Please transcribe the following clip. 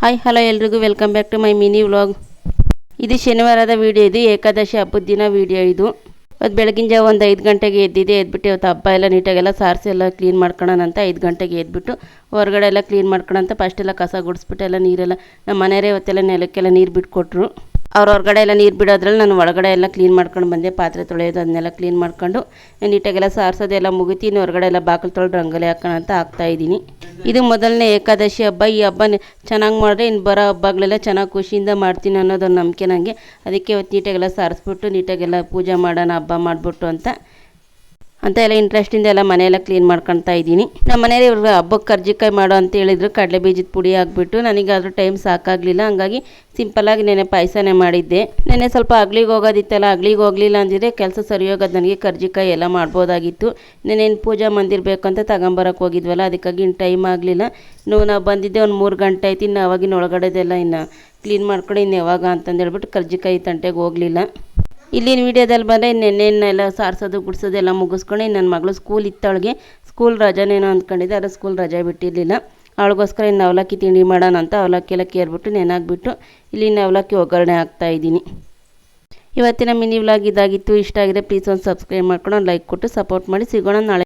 Hi hello ಎಲ್ರಿಗೂ welcome back to my mini vlog. ಇದು ಶನಿವಾರದ ವೀಡಿಯೋ. ಇದು ಏಕಾದಶಿ ಹಬ್ಬದ ದಿನ ವೀಡಿಯೋ. ಇದು ಬೆಳಗಿನ ಜಾವ ಒಂದು 5 ಗಂಟೆಗೆ ಎದ್ದಿದೆ. ಎದ್ಬಿಟ್ಟು ಇವತ್ತು ಹಬ್ಬ ಎಲ್ಲ ನೀಟಾಗೆಲ್ಲ ಸಾರಿಸಿ ಎಲ್ಲ ಕ್ಲೀನ್ ಮಾಡ್ಕೊಳ್ಳೋಣ ಅಂತ 5 ಗಂಟೆಗೆ ಎದ್ಬಿಟ್ಟು ಹೊರಗಡೆ ಎಲ್ಲ ಕ್ಲೀನ್ ಮಾಡ್ಕೊಳ್ಳೋ ಅಂತ ಫಸ್ಟ್ ಎಲ್ಲ ಕಸ ಗುಡಿಸ್ಬಿಟ್ಟು ಎಲ್ಲ ನೀರೆಲ್ಲ ನಮ್ಮ ಮನೆಯವರೇ ಇವತ್ತೆಲ್ಲ ನೆಲಕ್ಕೆಲ್ಲ ನೀರು ಬಿಟ್ಕೊಟ್ರು. ಅವ್ರು ಹೊರಗಡೆ ಎಲ್ಲ ನೀರು ಬಿಡೋದ್ರಲ್ಲಿ ನಾನು ಒಳಗಡೆ ಎಲ್ಲ ಕ್ಲೀನ್ ಮಾಡ್ಕೊಂಡು ಬಂದೆ. ಪಾತ್ರೆ ತೊಳೆಯೋದು ಅದನ್ನೆಲ್ಲ ಕ್ಲೀನ್ ಮಾಡ್ಕೊಂಡು ನೀಟಾಗೆಲ್ಲ ಸಾರಿಸೋದೆಲ್ಲ ಮುಗಿತೀನಿ. ಹೊರಗಡೆ ಎಲ್ಲ ಬಾಗಿಲು ತೊಳೆದು ರಂಗೋಲಿ ಹಾಕೋಣ ಅಂತ ಹಾಕ್ತಾಯಿದ್ದೀನಿ. ಇದು ಮೊದಲನೇ ಏಕಾದಶಿ ಹಬ್ಬ. ಈ ಹಬ್ಬ ಚೆನ್ನಾಗಿ ಮಾಡಿದ್ರೆ ಇನ್ನು ಬರೋ ಹಬ್ಬಗಳೆಲ್ಲ ಚೆನ್ನಾಗಿ ಖುಷಿಯಿಂದ ಮಾಡ್ತೀನಿ ಅನ್ನೋದೊಂದು ನಂಬಿಕೆ ನನಗೆ. ಅದಕ್ಕೆ ಇವತ್ತು ನೀಟಾಗೆಲ್ಲ ಸಾರಿಸ್ಬಿಟ್ಟು ನೀಟಾಗೆಲ್ಲ ಪೂಜೆ ಮಾಡೋಣ ಹಬ್ಬ ಮಾಡಿಬಿಟ್ಟು ಅಂತ ಎಲ್ಲ ಇಂಟ್ರೆಸ್ಟಿಂದ ಎಲ್ಲ ಮನೆಯೆಲ್ಲ ಕ್ಲೀನ್ ಮಾಡ್ಕೊತಾ ಇದ್ದೀನಿ. ನಮ್ಮ ಮನೆಯಲ್ಲಿ ಇವ್ರಿಗೆ ಹಬ್ಬಕ್ಕೆ ಕರ್ಜಿಕಾಯಿ ಮಾಡೋ ಅಂತ ಹೇಳಿದ್ರು. ಕಡಲೆ ಬೀಜದ ಪುಡಿ ಹಾಕ್ಬಿಟ್ಟು ನನಗಾದ್ರೂ ಟೈಮ್ ಸಾಕಾಗಲಿಲ್ಲ. ಹಂಗಾಗಿ ಸಿಂಪಲ್ಲಾಗಿ ನೆನೆ ಪಾಯಸನೇ ಮಾಡಿದ್ದೆ. ನೆನೆ ಸ್ವಲ್ಪ ಅಗ್ಲಿಗೆ ಹೋಗೋದಿತ್ತಲ್ಲ, ಅಗ್ಲಿಗೆ ಹೋಗಲಿಲ್ಲ ಅಂದಿದ್ರೆ ಕೆಲಸ ಸರಿ ಹೋಗೋದು ನನಗೆ. ಕರ್ಜಿಕಾಯಿ ಎಲ್ಲ ಮಾಡ್ಬೋದಾಗಿತ್ತು. ನೆನೇನು ಪೂಜೆ ಮಂದಿರಬೇಕು ಅಂತ ತಗೊಂಬರಕ್ಕೆ ಹೋಗಿದ್ವಲ್ಲ, ಅದಕ್ಕಾಗಿ ಇನ್ನು ಟೈಮ್ ಆಗಲಿಲ್ಲ. ನಾವು ಬಂದಿದ್ದೆ ಒಂದು 3 ಗಂಟೆ ಆಯ್ತು. ಇನ್ನು ಅವಾಗಿನ ಒಳಗಡೆದೆಲ್ಲ ಇನ್ನು ಕ್ಲೀನ್ ಮಾಡ್ಕೊಂಡು ಇನ್ನು ಯಾವಾಗ ಅಂತಂದೇಳ್ಬಿಟ್ಟು ಕರ್ಜಿಕಾಯಿ ತಂಟೆಗೆ ಹೋಗಲಿಲ್ಲ. ಇಲ್ಲಿನ ವೀಡಿಯೋದಲ್ಲಿ ಬಂದರೆ ನೆನ್ನೆಲ್ಲ ಸಾರಿಸೋದು ಗುಡಿಸೋದು ಎಲ್ಲ ಮುಗಿಸ್ಕೊಂಡು ನನ್ನ ಮಗಳು ಸ್ಕೂಲ್ ಇತ್ತವಳಿಗೆ. ಸ್ಕೂಲ್ ರಜಾನೇನೋ ಅಂದ್ಕೊಂಡಿದ್ದೆ, ಆದರೆ ಸ್ಕೂಲ್ ರಜೆ ಬಿಟ್ಟಿರಲಿಲ್ಲ. ಅವಳಿಗೋಸ್ಕರ ಇನ್ನು ಅವಲಕ್ಕಿ ತಿಂಡಿ ಮಾಡೋಣ ಅಂತ ಅವಲಕ್ಕಿ ಎಲ್ಲ ಕೇರ್ಬಿಟ್ಟು ನೆನಾಕ್ಬಿಟ್ಟು ಇಲ್ಲಿ ಅವಲಕ್ಕಿ ಒಗ್ಗರಣೆ ಹಾಕ್ತಾಯಿದ್ದೀನಿ. ಇವತ್ತಿನ ಮಿನಿ ವ್ಲಾಗ್ ಇದಾಗಿತ್ತು. ಇಷ್ಟ ಆಗಿದೆ ಪ್ಲೀಸ್ ಒಂದು ಸಬ್ಸ್ಕ್ರೈಬ್ ಮಾಡ್ಕೊಂಡು ಒಂದು ಲೈಕ್ ಕೊಟ್ಟು ಸಪೋರ್ಟ್ ಮಾಡಿ. ಸಿಗೋಣ ನಾಳೆ.